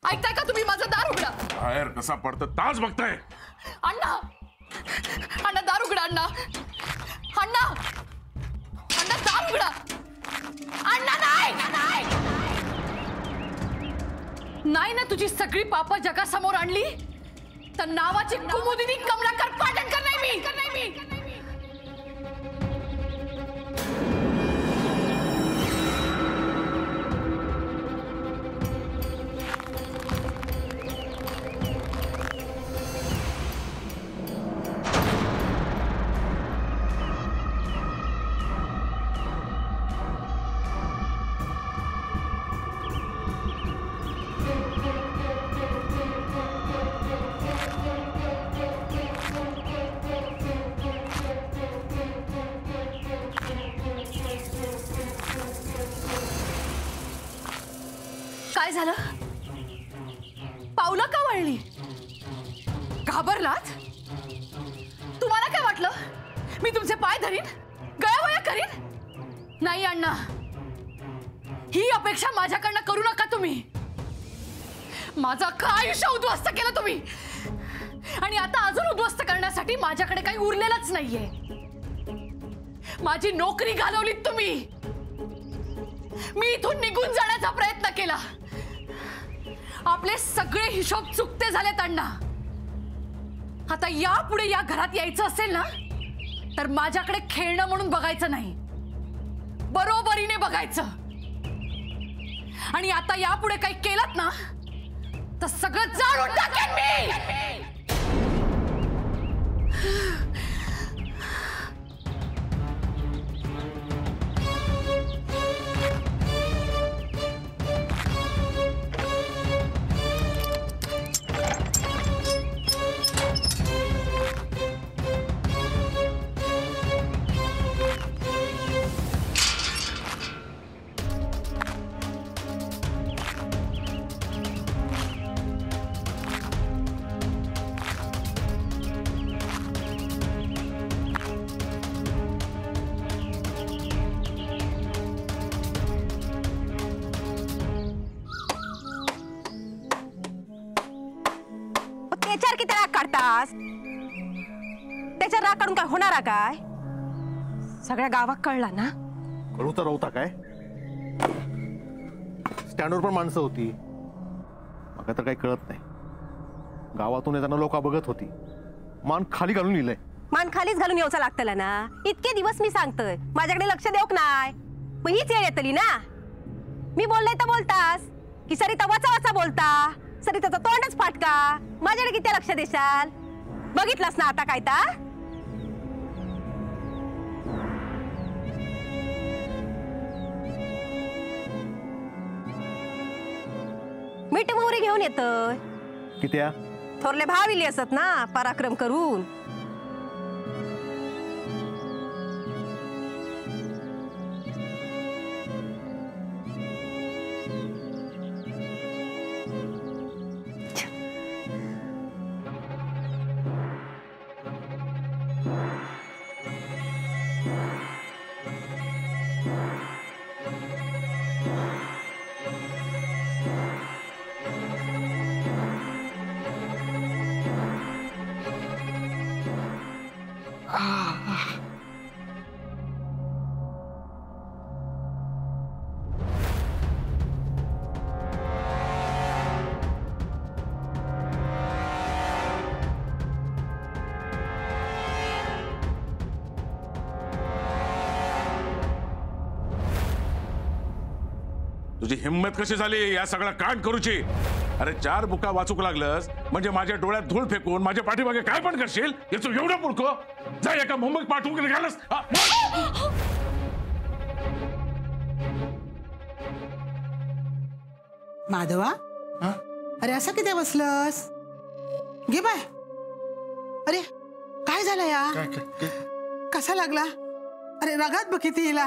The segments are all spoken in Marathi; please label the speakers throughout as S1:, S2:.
S1: ऐकताय का तुम्ही? माझा दार उघडा.
S2: बाहेर कसा पडतो तास बघताय.
S1: अण्णा अण्णा दार उघडा. अण्णा अण्णा अण्णा दार उघडा. अण्णा नाही नाही ना, तुझी सगळी पाप जगासमोर आणली तर नावाची कुमुदिनी कमलाकर पाटणकर नाही मी. काय झालं? पावलं का वळली? घाबरलात? तुम्हाला काय वाटलं मी तुमचे पाय धरीन, गयावया करीन? नाही अण्णा, ही अपेक्षा माझ्याकडनं करू नका तुम्ही. माझं अख्खं आयुष्य उद्ध्वस्त केलं तुम्ही आणि आता अजून उद्ध्वस्त करण्यासाठी माझ्याकडे काही उरलेलंच नाहीये. माझी नोकरी घालवलीत तुम्ही. मी इथून निघून जाण्याचा प्रयत्न केला. आपले सगळे हिशोब चुकते झालेत अण्णा. आता यापुढे या घरात यायचं असेल ना तर माझ्याकडे खेळणं म्हणून बघायचं नाही, बरोबरीने बघायचं. आणि आता यापुढे काही केलंत ना तर सगळं जाळून टाकेन मी.
S3: त्याच्यावर किती राग काढतास? त्याच्यावर राग काढून काय होणार काय? सगळ्या गावात कळला ना?
S4: कळू तर होता काय? स्टँडवर पण माणसं होती. मला तर काही कळत नाही. गावातून येताना लोक बघत होती. मान खाली घालून लिहिलंय.
S3: मान खालीच घालून येऊचा लागतला ना. इतके दिवस मी सांगतोय माझ्याकडे लक्ष देऊक नाही, मग हीच येळ येतली ना. मी बोलले तर बोलतास की सरिता वाचा वाचा बोलता, सरिताचं तोंडच फाटका. माझ्याकडे किती लक्ष देशाल? बघितलास ना आता काय ता? मीठ मोहरी घेऊन येतोय.
S4: कित्या?
S3: थोरले भाविली असत ना पराक्रम करून.
S2: तुझी हिम्मत कशी झाली या सगळा कांड करूची? अरे 4 बुका वाचूक लागलंस म्हणजे माझ्या डोळ्यात धूळ फेकून माझ्या पाठीमागे काय पण करशील? याचं एवढं पुरको जा एका मुंबईत पाठवून निघालस.
S5: माधवा, अरे असं किती बसलस? घे बाय. अरे काय झालं या? कसा लागला? अरे रगात बघ किती येला.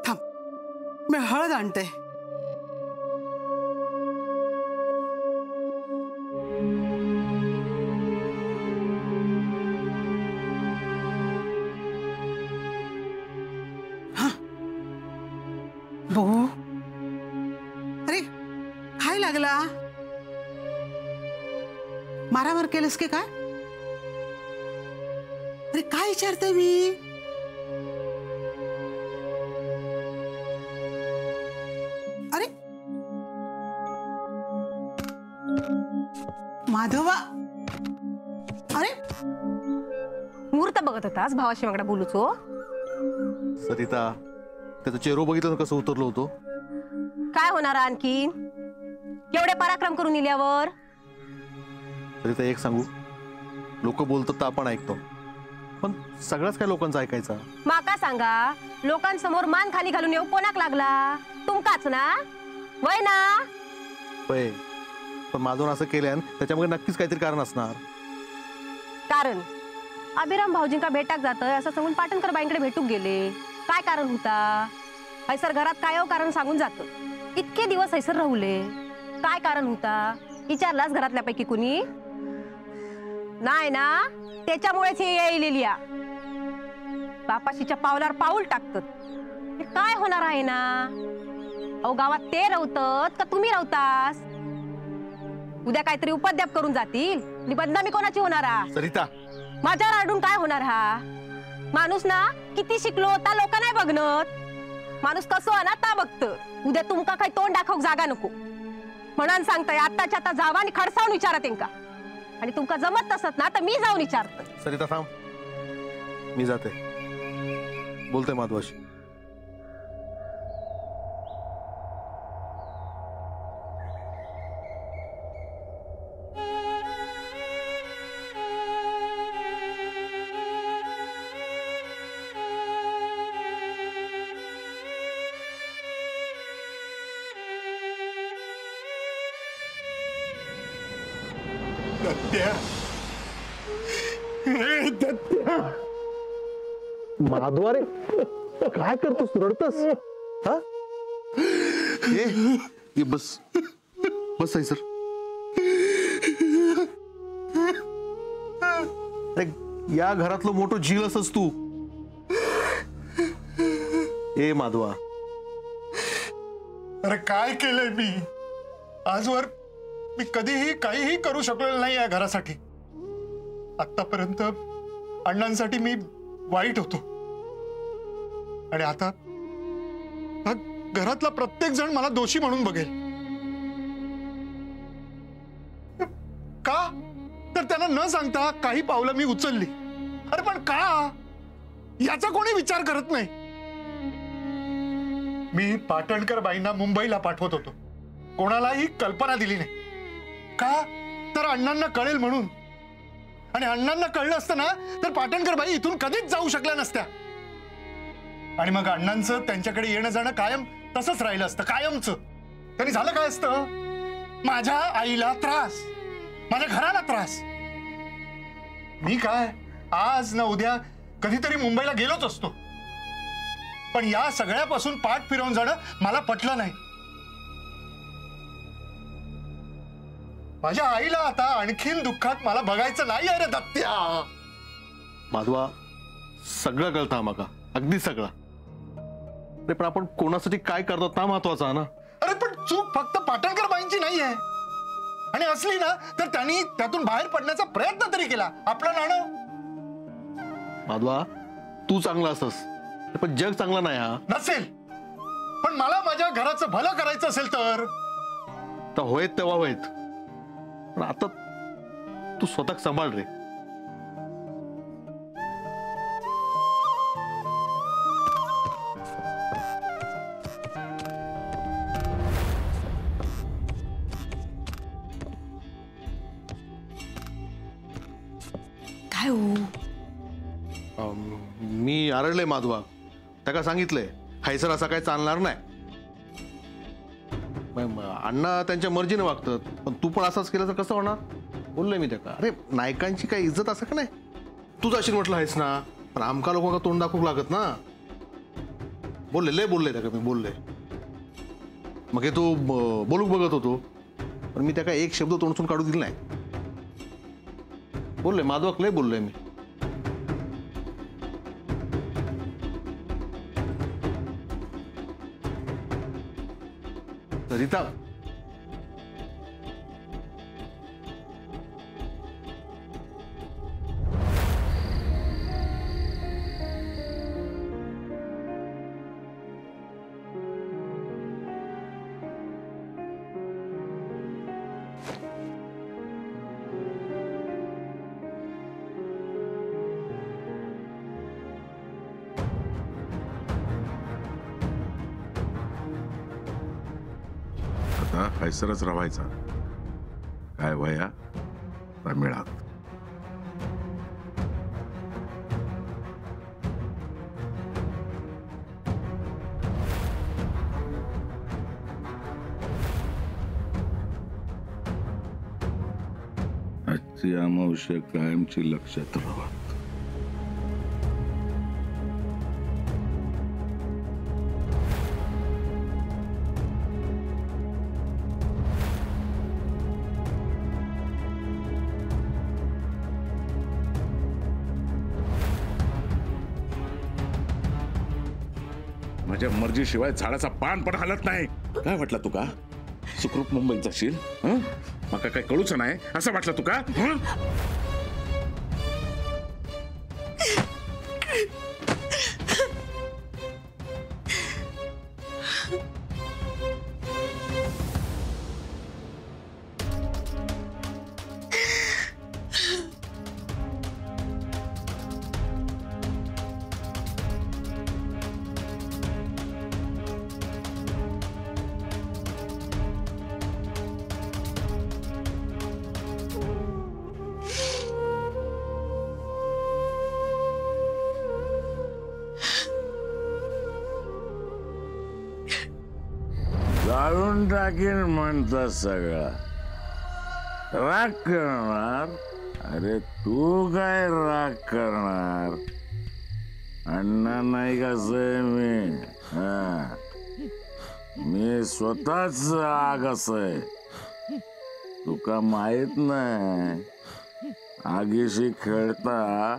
S5: थांब, मी हळद आणते. बहू, अरे काय लागला? मारामार केलंस की काय? अरे काय विचारते मी? अरे माधवा, अरे
S3: मुहूर्त बघत होतास भावाशी मागडा बोलूच हो?
S4: सरिता, त्याचं चेहरो बघितलं ना कसं उतरलो होतो.
S3: काय होणार आणखी एवढे पराक्रम करून इल्यावर?
S4: सरिता, एक सांगू, लोक बोलतात तर आपण ऐकतो, पण सगळ्याच काय लोकांचं ऐकायचा?
S3: माका सांगा, लोकांसमोर मान खाली घालून येऊ कोणाक लागला? तुमकाच ना? वय ना?
S4: होय, पण माझून असं केल्यान त्याच्यामध्ये नक्कीच काहीतरी कारण असणार.
S3: कारण अभिराम भाऊजींका भेटाक जातोय असं सांगून पाटणकर बाईंकडे भेटूक गेले. काय कारण होता? हैसर घरात काय कारण सांगून जात. इतके दिवस हैसर राहुले, काय कारण होता? विचारलास घरातल्यापैकी कुणी? नाही ना? त्याच्यामुळेच हे येईलेली बापाशीच्या पावलावर पाऊल टाकतात. हे काय होणार आहे ना? अहो, गावात ते राहतात का तुम्ही राहतास? उद्या काहीतरी उपद्याप करून जातील आणि बदनामी कोणाची होणार?
S4: सरिता,
S3: माझ्यावर आडून काय होणार? हा माणूस ना किती शिकलो ता लोक नाही बघणत. माणूस कसो ना ता बघत. उद्या तुमका काही तोंड दाखवक जागा नको म्हणून सांगताय. आत्ताच्या आता जावा आणि खडसावून विचारा त्यांका. आणि तुमका जमत नसत ना तर मी जाऊन विचारतो.
S4: सरिता थांब, मी जाते, बोलते माधवाशी. माधवा रे, काय करतोस? रडतस? हा? ये बस बस आहे सर. या घरातलं मोठं झील असस तू. ए माधवा,
S6: अरे काय केलंय मी आजवर? मी कधीही काहीही करू शकलेलो नाही या घरासाठी. आतापर्यंत अण्णांसाठी मी वाईट होतो आणि आता घरातला प्रत्येक जण मला दोषी म्हणून बघेल. का? तर त्यांना न सांगता काही पावलं मी उचलली. अरे पण का? याचा कोणी विचार करत नाही. मी पाटणकर बाईंना मुंबईला पाठवत होतो, कोणालाही कल्पना दिली नाही. का? तर अण्णांना कळेल म्हणून. आणि अण्णांना कळलं असतं ना तर पाटणकर बाई इथून कधीच जाऊ शकल्या नसत्या. आणि मग अण्णांचं त्यांच्याकडे येणं जाणं कायम तसंच राहिलं असतं, कायमचं. तरी झालं काय असतं? माझ्या आईला त्रास, माझ्या घराला त्रास. मी काय आज ना उद्या कधीतरी मुंबईला गेलोच असतो. पण या सगळ्यापासून पाठ फिरवून जाणं मला पटलं नाही. माझ्या आईला आता आणखीन दुःखात मला बघायचं नाही. अरे दत्त्या,
S4: माधवा, सगळं कळतं आम्हाला, अगदी सगळं. अरे पण आपण कोणासाठी काय करतो हा महत्वाचा ना.
S6: अरे पण चूक फक्त पाटणकर बाईंची नाहीये. आणि असली ना तर त्यांनी त्यातून बाहेर पडण्याचा प्रयत्न तरी केला. आपलं नाणं.
S4: माधवा, तू चांगला असस पण जग चांगलं नाही. हा
S6: नसेल, पण मला माझ्या घराचं भलं करायचं असेल तर
S4: होयत तेव्हा होयत. पण आता तू स्वतः सांभाळ रे.
S1: काय हो?
S4: मी आरडले माधवा, त्याला सांगितलंय हैसर असा काय चालणार नाही. अण्णा त्यांच्या मर्जीने वागतात, पण तू पण असाच केलं तर कसं होणार बोललोय मी त्याला. अरे नायकांची काही इज्जत असं का नाही? तू जाशील म्हटलं आहेस ना, पण आमका लोकांना तोंड दाखवू लागत ना. बोलले त्याला मी बोलले. मग हे तो बोलूक बघत होतो, पण मी त्याला एक शब्द तोंडसून काढू दिला नाही. बोलले माधवाक लय बोललोय मी. सरिता,
S2: हैसरच राहायचा. काय वया मिळात. आजची अमावस्या कायमची लक्षात राहत. माझ्या मर्जीशिवाय झाडाचा पान पण हलत नाही. काय वाटलं तुका सुखरूप मुंबईत जाशील? मका काय कळूच नाही असं वाटलं तुका?
S7: जाळून टाकीन म्हणतात सगळा. राग करणार? अरे तू काय राग करणार? अण्णा नाही कसं मी. मी स्वतःच आग असय. तुका माहित नाही आगीशी खेळता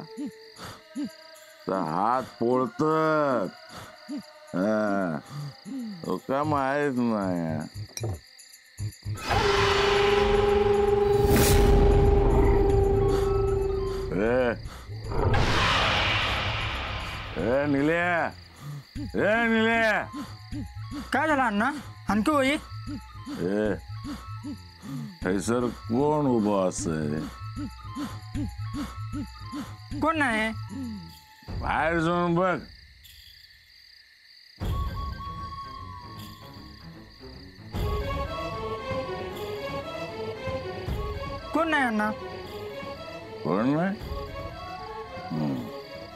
S7: तर हात पोळतात. तुका माहित नाही. निल्या निल्या
S8: काय झालं अण्णा? आणखी होई
S7: सर कोण उभं असय?
S8: कोण नाही?
S7: बाहेर जाऊन बघ.
S8: कोण नाही अण्णा?
S7: कोण नाही?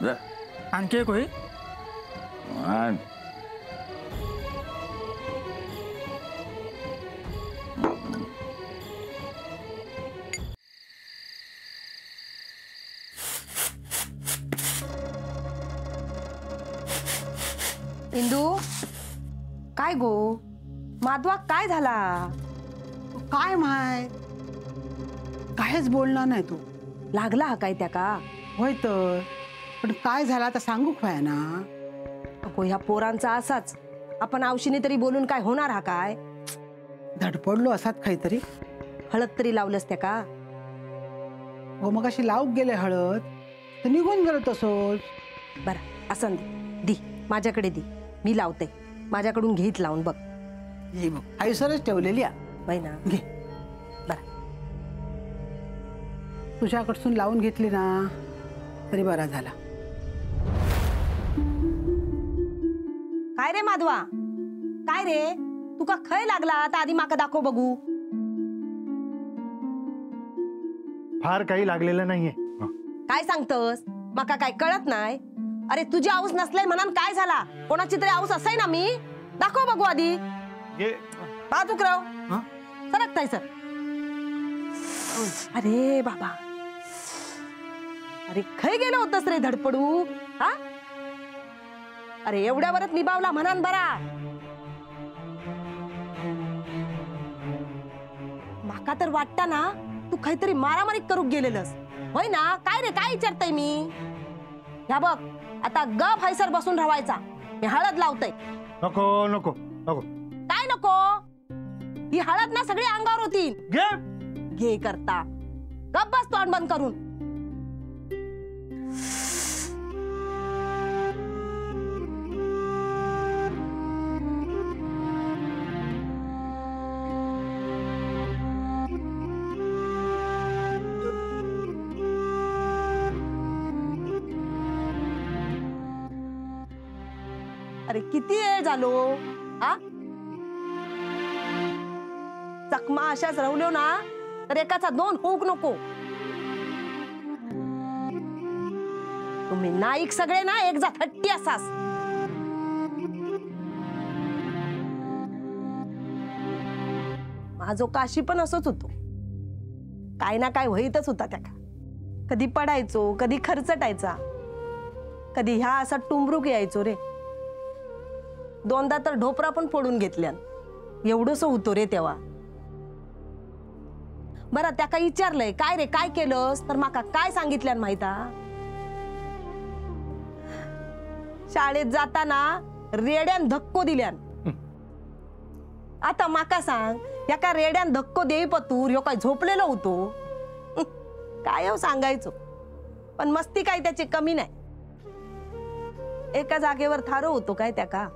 S7: जा.
S8: आणखी एक होई?
S7: आण.
S3: इंदू काय गो माधवा काय झाला?
S5: काय माय कायच बोलणार नाही तू.
S3: लागला हा काय त्या का?
S5: होय तर पण काय झालं आता सांगू काय ना.
S3: अगो ह्या पोरांचा असाच. आपण औषणी तरी बोलून काय होणार हा काय?
S5: धडपडलो असात काहीतरी.
S3: हळद तरी लावलंस त्या का?
S5: हो मग अशी लावूक गेले हळद तर निघून गेलो तसोच.
S3: बरं असं दी माझ्याकडे दी. मी लावते. माझ्याकडून घेत लावून बघ.
S5: हे बघ आयुसरच ठेवलेली
S3: बाई ना.
S5: घे.
S3: बरं
S5: तुझ्याकडसून लावून घेतली ना तरी बरा झाला.
S3: काय रे माधवा? काय रे तुका खय लागला? तर आधी माका दाखव बघू.
S6: फार काही लागलेलं नाहीये.
S3: काय सांगतस? माका काय कळत नाही? अरे तुझी आऊस नसले म्हणून काय झाला? कोणाची तरी आऊस असाय ना मी. दाखव बघू आधी. पाहतूक राव सरकताय सर. अरे बाबा अरे खय गेलो होतस रे धडपडू? हा अरे एवढ्या वरच निभावला म्हणान बरा. माका तर वाटता ना तू काहीतरी मारामारी करू गेलेलस. होय ना? काय रे काय विचारताय मी? ह्या बघ आता गप हैसर बसून राहायचा. मी हळद लावतय.
S6: नको नको नको.
S3: काय नको? ही हळद ना सगळी अंगावर होती.
S6: घे.
S3: घे करता गप बस तोंड बंद करून. अरे किती वेळ झालो? हा अशाच राहुल्यो ना तर एकाचा दोन होऊक नको. तुम्ही नाईक सगळे ना एक जात हट्टी असास. माझो काशी पण असंच होतो. काय ना काय वहीतच होता त्या. कधी पडायचो, कधी खर्चटायचा, कधी ह्या असा टुंबरूक यायचो रे. दोनदा तर ढोपरा पण फोडून घेतल्यान. एवढंसं होतो रे तेव्हा. बरं त्या काय विचारलंय काय रे काय केलंस तर माका काय सांगितल्यान माहिता. शाळेत जाताना रेड्यान धक्को दिल्यान. आता माका सांग एका रेड्यान धक्को देई पतूर ह्यो काय झोपलेलो होतो काय हो सांगायचो. पण मस्ती काय त्याची कमी नाही. एका जागेवर थारो होतो काय त्या का.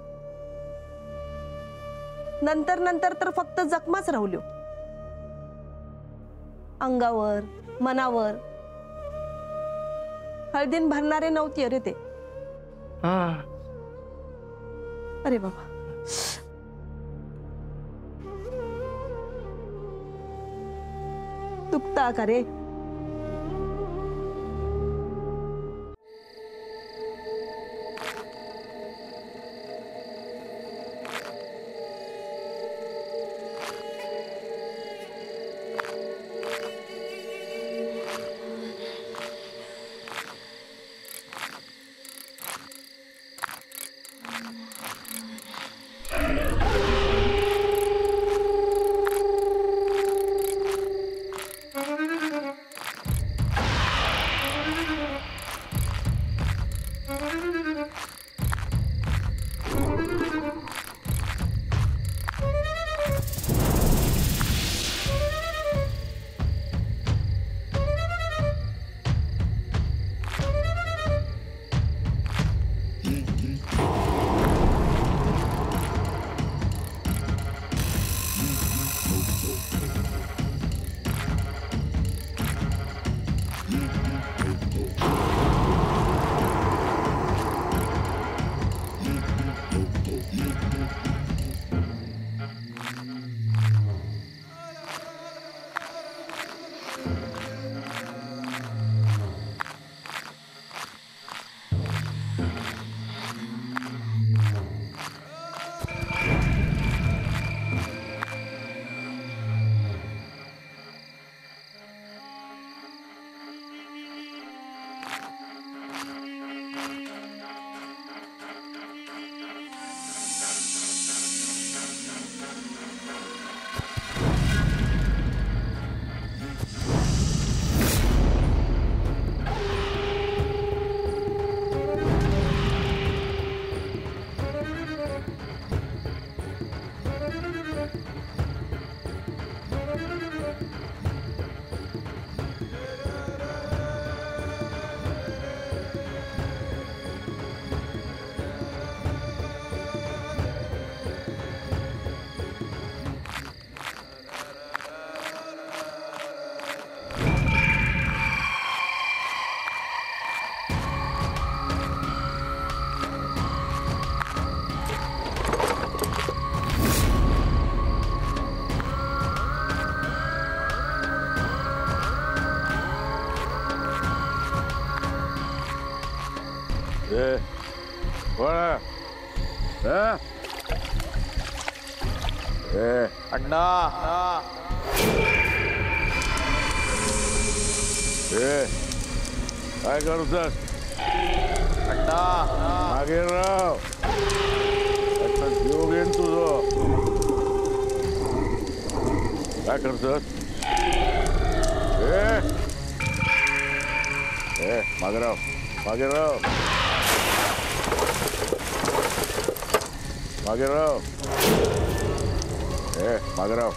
S3: नंतर नंतर तर फक्त जखमाच राहुल्यो. अंगावर मनावर हळदीन भरणारे नव्हते अरे ते. अरे बाबा दुखता का रे.
S7: अण्णा काय करतोस अण्णा मागे राव आता जीव घेईन तुझं काय करतोस मागे राव मागे राव मागे राव मागे राव